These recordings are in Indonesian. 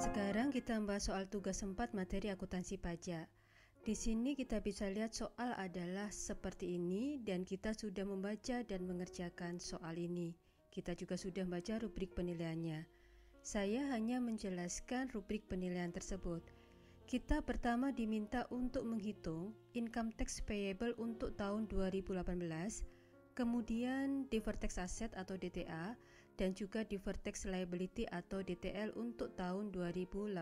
Sekarang kita membahas soal tugas 4 materi akuntansi pajak. Di sini kita bisa lihat soal adalah seperti ini dan kita sudah membaca dan mengerjakan soal ini. Kita juga sudah membaca rubrik penilaiannya. Saya hanya menjelaskan rubrik penilaian tersebut. Kita pertama diminta untuk menghitung income tax payable untuk tahun 2018, kemudian deferred tax asset atau DTA, dan juga deferred tax liability atau DTL untuk tahun 2018.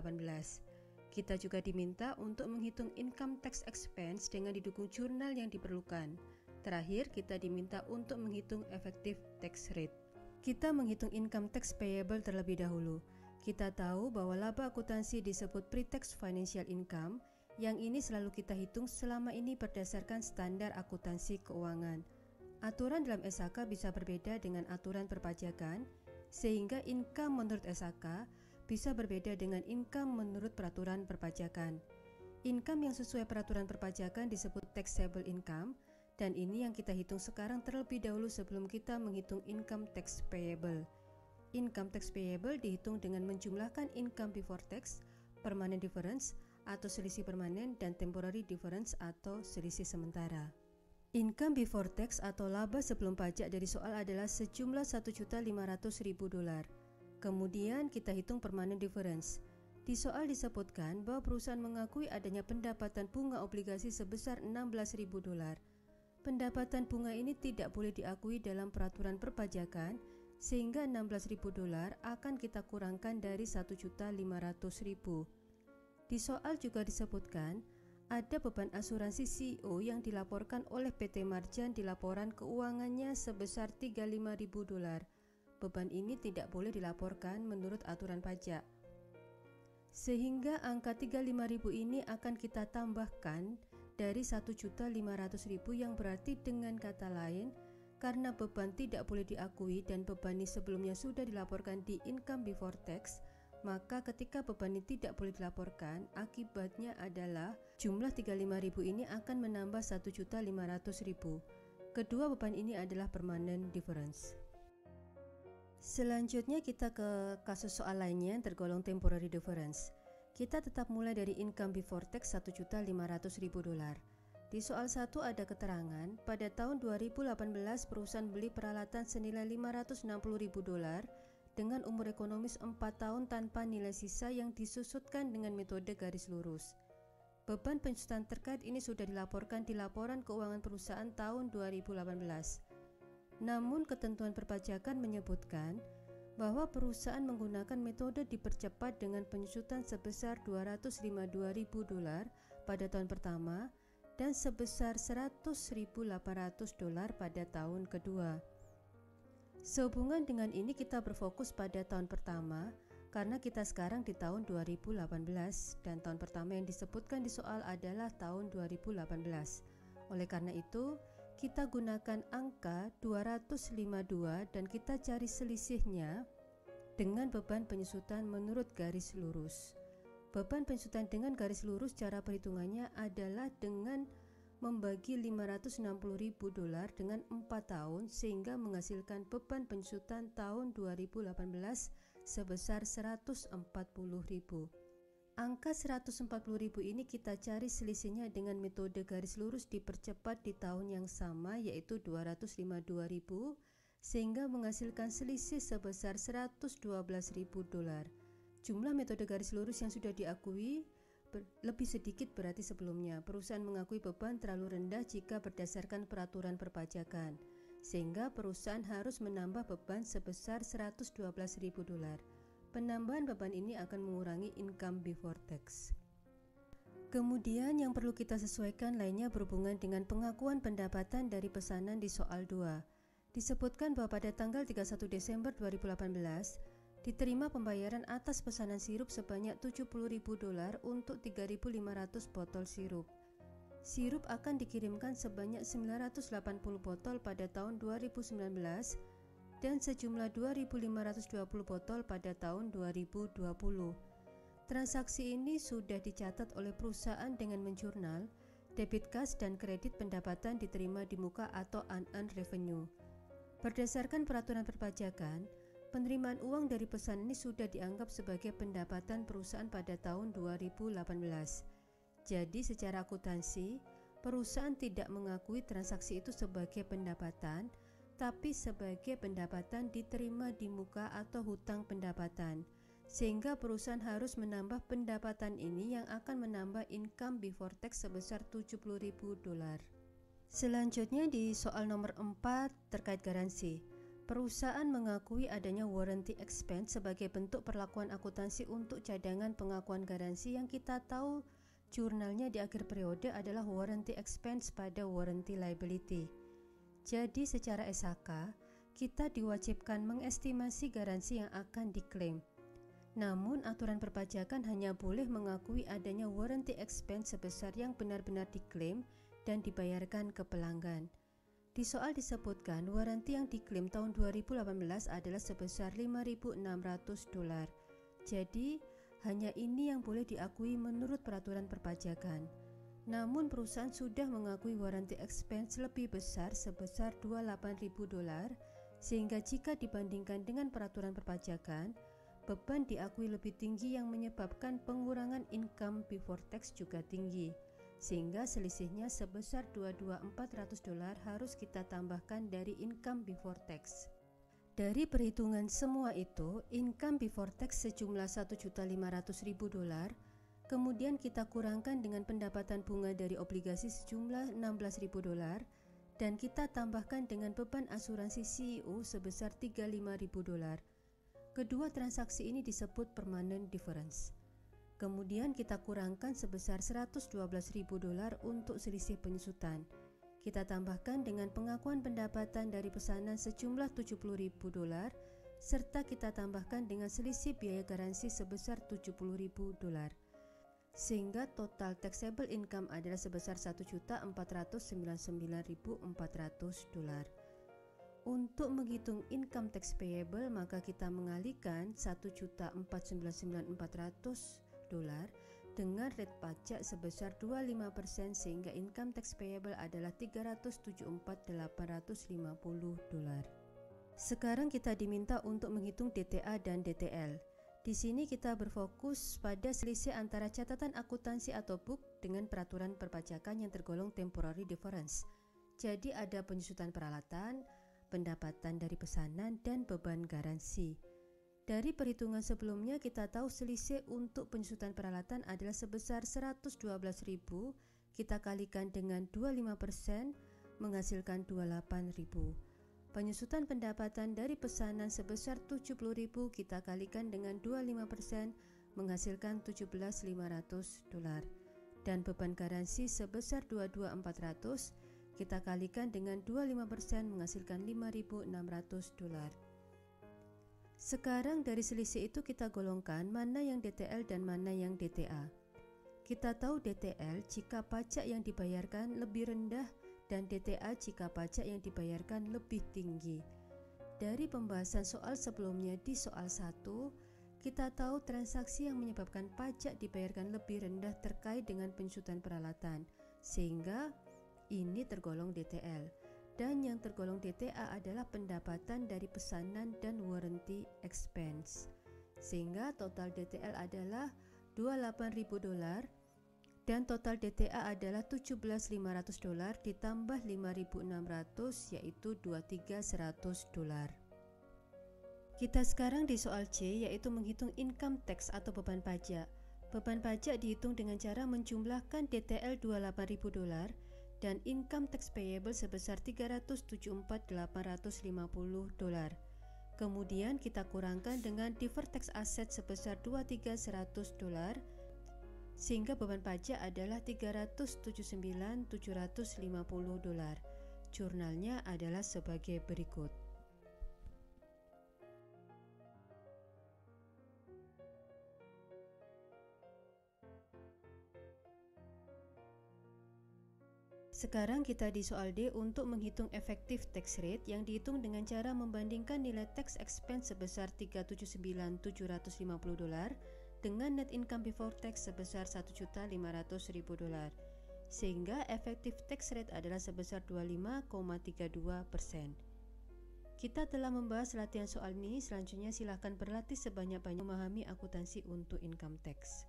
Kita juga diminta untuk menghitung income tax expense dengan didukung jurnal yang diperlukan. Terakhir, kita diminta untuk menghitung effective tax rate. Kita menghitung income tax payable terlebih dahulu. Kita tahu bahwa laba akuntansi disebut pre-tax financial income, yang ini selalu kita hitung selama ini berdasarkan standar akuntansi keuangan. Aturan dalam SHK bisa berbeda dengan aturan perpajakan, sehingga income menurut SHK bisa berbeda dengan income menurut peraturan perpajakan. Income yang sesuai peraturan perpajakan disebut taxable income, dan ini yang kita hitung sekarang terlebih dahulu sebelum kita menghitung income tax payable. Income tax payable dihitung dengan menjumlahkan income before tax, permanent difference atau selisih permanen, dan temporary difference atau selisih sementara. Income before tax atau laba sebelum pajak dari soal adalah sejumlah $1.500.000. Kemudian kita hitung permanent difference. Di soal disebutkan bahwa perusahaan mengakui adanya pendapatan bunga obligasi sebesar $16.000. Pendapatan bunga ini tidak boleh diakui dalam peraturan perpajakan, sehingga $16.000 akan kita kurangkan dari $1.500.000. Di soal juga disebutkan ada beban asuransi CEO yang dilaporkan oleh PT Marjan di laporan keuangannya sebesar $35.000. Beban ini tidak boleh dilaporkan menurut aturan pajak. Sehingga angka 35.000 ini akan kita tambahkan dari 1.500.000 yang berarti dengan kata lain, karena beban tidak boleh diakui dan beban ini sebelumnya sudah dilaporkan di income before tax, maka ketika beban ini tidak boleh dilaporkan, akibatnya adalah jumlah 35.000 ini akan menambah 1.500.000. Kedua beban ini adalah permanent difference. Selanjutnya kita ke kasus soal lainnya yang tergolong temporary difference. Kita tetap mulai dari income before tax $1.500.000. Di soal 1 ada keterangan, pada tahun 2018 perusahaan beli peralatan senilai $560.000 dengan umur ekonomis 4 tahun tanpa nilai sisa yang disusutkan dengan metode garis lurus. Beban pensusutan terkait ini sudah dilaporkan di laporan keuangan perusahaan tahun 2018. Namun ketentuan perpajakan menyebutkan bahwa perusahaan menggunakan metode dipercepat dengan penyusutan sebesar $252.000 pada tahun pertama dan sebesar $100.800 pada tahun kedua. Sehubungan dengan ini kita berfokus pada tahun pertama karena kita sekarang di tahun 2018 dan tahun pertama yang disebutkan di soal adalah tahun 2018. Oleh karena itu, kita gunakan angka 252 dan kita cari selisihnya dengan beban penyusutan menurut garis lurus. Beban penyusutan dengan garis lurus cara perhitungannya adalah dengan membagi $560.000 dengan 4 tahun sehingga menghasilkan beban penyusutan tahun 2018 sebesar $140.000. Angka $140.000 ini kita cari selisihnya dengan metode garis lurus dipercepat di tahun yang sama yaitu $252.000 sehingga menghasilkan selisih sebesar $112.000. Jumlah metode garis lurus yang sudah diakui lebih sedikit berarti sebelumnya. Perusahaan mengakui beban terlalu rendah jika berdasarkan peraturan perpajakan, sehingga perusahaan harus menambah beban sebesar $112.000. Penambahan beban ini akan mengurangi income before tax. Kemudian yang perlu kita sesuaikan lainnya berhubungan dengan pengakuan pendapatan dari pesanan di soal 2. Disebutkan bahwa pada tanggal 31 Desember 2018 diterima pembayaran atas pesanan sirup sebanyak $70.000 untuk 3.500 botol sirup. Sirup akan dikirimkan sebanyak 980 botol pada tahun 2019 dan sejumlah 2.520 botol pada tahun 2020. Transaksi ini sudah dicatat oleh perusahaan dengan menjurnal, debit kas dan kredit pendapatan diterima di muka atau unearned revenue. Berdasarkan peraturan perpajakan, Penerimaan uang dari pesanan ini sudah dianggap sebagai pendapatan perusahaan pada tahun 2018. Jadi secara akuntansi, perusahaan tidak mengakui transaksi itu sebagai pendapatan, tapi sebagai pendapatan diterima di muka atau hutang pendapatan. Sehingga perusahaan harus menambah pendapatan ini yang akan menambah income before tax sebesar $70.000. Selanjutnya di soal nomor 4 terkait garansi. Perusahaan mengakui adanya warranty expense sebagai bentuk perlakuan akuntansi untuk cadangan pengakuan garansi yang kita tahu jurnalnya di akhir periode adalah warranty expense pada warranty liability. Jadi secara SHK, kita diwajibkan mengestimasi garansi yang akan diklaim. Namun aturan perpajakan hanya boleh mengakui adanya warranty expense sebesar yang benar-benar diklaim dan dibayarkan ke pelanggan. Di soal disebutkan warranty yang diklaim tahun 2018 adalah sebesar $5.600. Jadi hanya ini yang boleh diakui menurut peraturan perpajakan. Namun perusahaan sudah mengakui warranty expense lebih besar sebesar $28.000, sehingga jika dibandingkan dengan peraturan perpajakan, beban diakui lebih tinggi yang menyebabkan pengurangan income before tax juga tinggi, sehingga selisihnya sebesar $22.400 harus kita tambahkan dari income before tax. Dari perhitungan semua itu, income before tax sejumlah $1.500.000, kemudian kita kurangkan dengan pendapatan bunga dari obligasi sejumlah $16.000, dan kita tambahkan dengan beban asuransi CEO sebesar $35.000. Kedua transaksi ini disebut permanent difference. Kemudian kita kurangkan sebesar $112.000 untuk selisih penyusutan. Kita tambahkan dengan pengakuan pendapatan dari pesanan sejumlah $70.000, serta kita tambahkan dengan selisih biaya garansi sebesar $70.000. Sehingga total taxable income adalah sebesar $1.499.400. Untuk menghitung income tax payable, maka kita mengalihkan $1.499.400 dengan rate pajak sebesar 25% sehingga income tax payable adalah $374.850. Sekarang kita diminta untuk menghitung DTA dan DTL. Di sini kita berfokus pada selisih antara catatan akuntansi atau book dengan peraturan perpajakan yang tergolong temporary difference. Jadi ada penyusutan peralatan, pendapatan dari pesanan, dan beban garansi. Dari perhitungan sebelumnya kita tahu selisih untuk penyusutan peralatan adalah sebesar $112.000, kita kalikan dengan 25% menghasilkan $28.000. Penyusutan pendapatan dari pesanan sebesar $70.000 kita kalikan dengan 25% menghasilkan $17.500. Dan beban garansi sebesar $22.400 kita kalikan dengan 25% menghasilkan $5.600. Sekarang dari selisih itu kita golongkan mana yang DTL dan mana yang DTA. Kita tahu DTL jika pajak yang dibayarkan lebih rendah dan DTA jika pajak yang dibayarkan lebih tinggi. Dari pembahasan soal sebelumnya di soal 1, kita tahu transaksi yang menyebabkan pajak dibayarkan lebih rendah terkait dengan penyusutan peralatan, sehingga ini tergolong DTL. Dan yang tergolong DTA adalah pendapatan dari pesanan dan warranty expense. Sehingga total DTL adalah $28.000 dan total DTA adalah $17.500 ditambah $5.600 yaitu $23.100. Kita sekarang di soal C yaitu menghitung income tax atau beban pajak. Beban pajak dihitung dengan cara menjumlahkan DTL $28.000 dan income tax payable sebesar $374.850. Kemudian kita kurangkan dengan deferred tax asset sebesar $23.100 sehingga beban pajak adalah $379.750. Jurnalnya adalah sebagai berikut. Sekarang kita di soal D untuk menghitung effective tax rate yang dihitung dengan cara membandingkan nilai tax expense sebesar $379.750 dengan net income before tax sebesar $1.500.000. Sehingga effective tax rate adalah sebesar 25,32%. Kita telah membahas latihan soal ini, selanjutnya silakan berlatih sebanyak-banyak memahami akuntansi untuk income tax.